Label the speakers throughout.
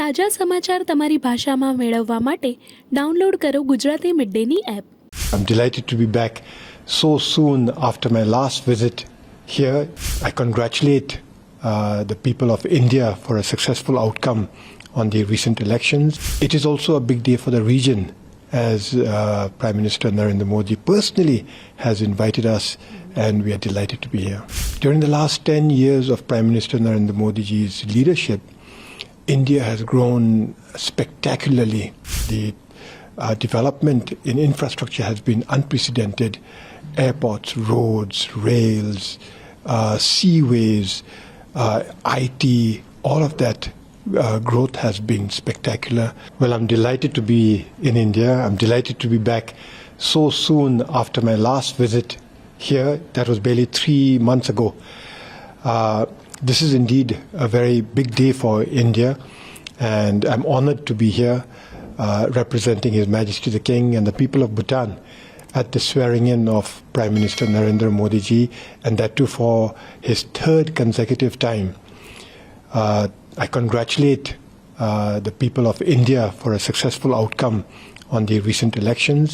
Speaker 1: તાજા સમાચાર તમારી ભાષામાં મેળવવા માટે ડાઉનલોડ કરો ગુજરાતી મિડડેની app.
Speaker 2: I'm delighted to be back so soon after my last visit here. I congratulate the people of India for a successful outcome on the recent elections. It is also a big day for the region as Prime Minister Narendra Modi personally has invited us, and we are delighted to be here. During the last 10 years of Prime Minister Narendra Modi's leadership, India has grown spectacularly. The development in infrastructure has been unprecedented. Airports, roads, rails, seaways, IT, all of that growth has been spectacular. Well, I'm delighted to be in India. I'm delighted to be back so soon after my last visit here. That was barely 3 months ago. This is indeed a very big day for India, and I'm honored to be here representing His Majesty the King and the people of Bhutan at the swearing-in of Prime Minister Narendra Modi ji, and that too for his third consecutive time. I congratulate the people of India for a successful outcome on the recent elections,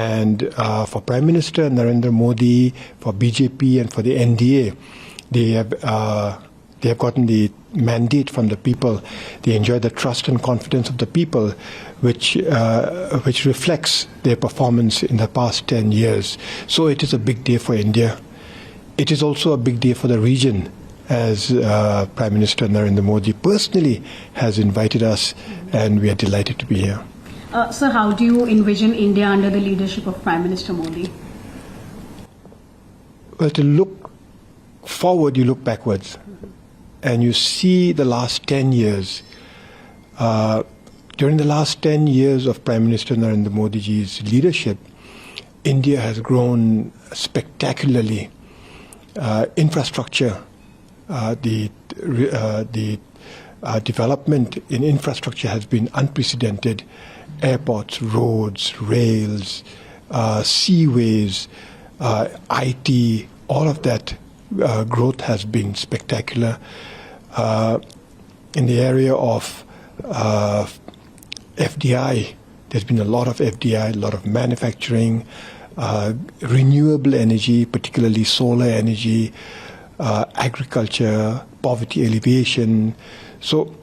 Speaker 2: and for Prime Minister Narendra Modi, for BJP and for the NDA, they have gotten the mandate from the people. They enjoy the trust and confidence of the people, which reflects their performance in the past 10 years. So it is a big day for India. It is also a big day for the region as Prime Minister Narendra Modi personally has invited us, and we are delighted to be here.
Speaker 3: Sir, how do you envision India under the leadership of Prime Minister Modi?
Speaker 2: Well, to look forward, you look backwards. And you see the last 10 years. During the last 10 years of Prime Minister Narendra Modi's leadership, India has grown spectacularly. Infrastructure, the development in infrastructure has been unprecedented. Airports, roads, rails, seaways, IT, all of that growth has been spectacular. In the area of FDI, there's been a lot of FDI, a lot of manufacturing, renewable energy, particularly solar energy, agriculture, poverty alleviation. So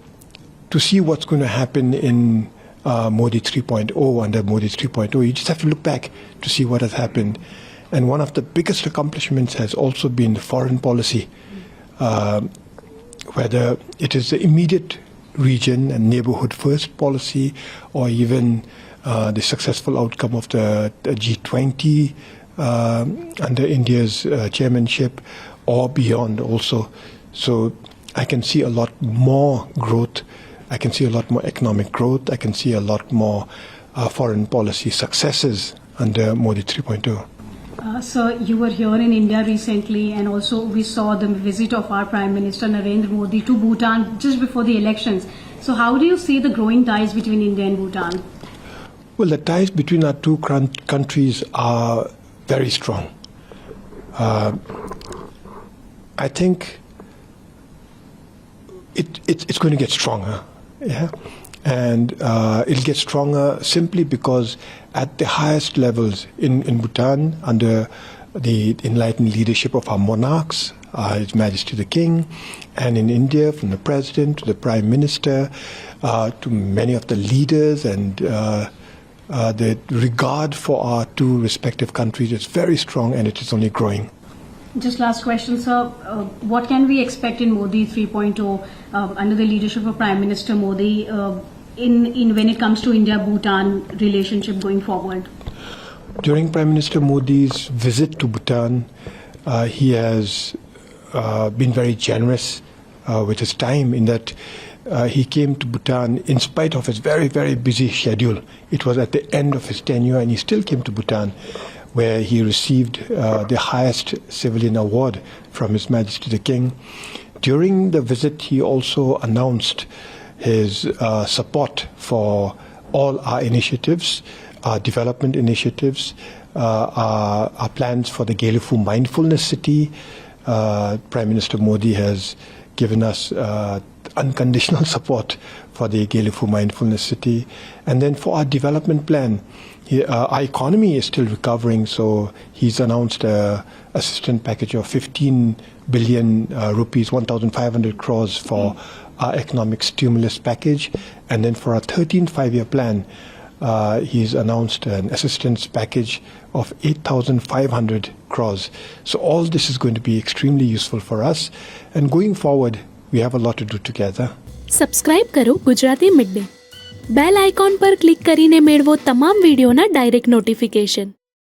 Speaker 2: to see what's going to happen in Modi 3.0, under Modi 3.0, you just have to look back to see what has happened. And one of the biggest accomplishments has also been the foreign policy, whether it is the immediate region and neighborhood first policy, or even the successful outcome of the G20 under India's chairmanship, or beyond also. So I can see a lot more growth. I can see a lot more economic growth. I can see a lot more foreign policy successes under Modi 3.0.
Speaker 3: Sir, you were here in India recently, and also we saw the visit of our Prime Minister Narendra Modi to Bhutan just before the elections. So how do you see the growing ties between India and Bhutan?
Speaker 2: Well, the ties between our two countries are very strong. I think it's going to get stronger, yeah? And it'll get stronger simply because at the highest levels in Bhutan, under the enlightened leadership of our monarchs, His Majesty the King, and in India, from the President to the Prime Minister, to many of the leaders, and the regard for our two respective countries is very strong, and it is only growing.
Speaker 3: Just last question, sir. What can we expect in Modi 3.0 under the leadership of Prime Minister Modi in when it comes to India-Bhutan relationship going forward?
Speaker 2: During Prime Minister Modi's visit to Bhutan, he has been very generous with his time, in that he came to Bhutan in spite of his very, very busy schedule. It was at the end of his tenure, and he still came to Bhutan, where he received the highest civilian award from His Majesty the King. During the visit, he also announced his support for all our initiatives, our development initiatives, our plans for the Gelufu Mindfulness City. Prime Minister Modi has given us unconditional support for the Gelifu Mindfulness City. And then for our development plan, our economy is still recovering, so he's announced a assistance package of 15 billion rupees, 1,500 crores for our economic stimulus package. And then for our 13th five-year plan, he's announced an assistance package of 8,500 crores. So all this is going to be extremely useful for us. And going forward, we have a lot to do together.
Speaker 1: Subscribe કરો Gujarati Mid Day bell icon પર click કરીને મેળવો તમામ વિડીયોના direct notification.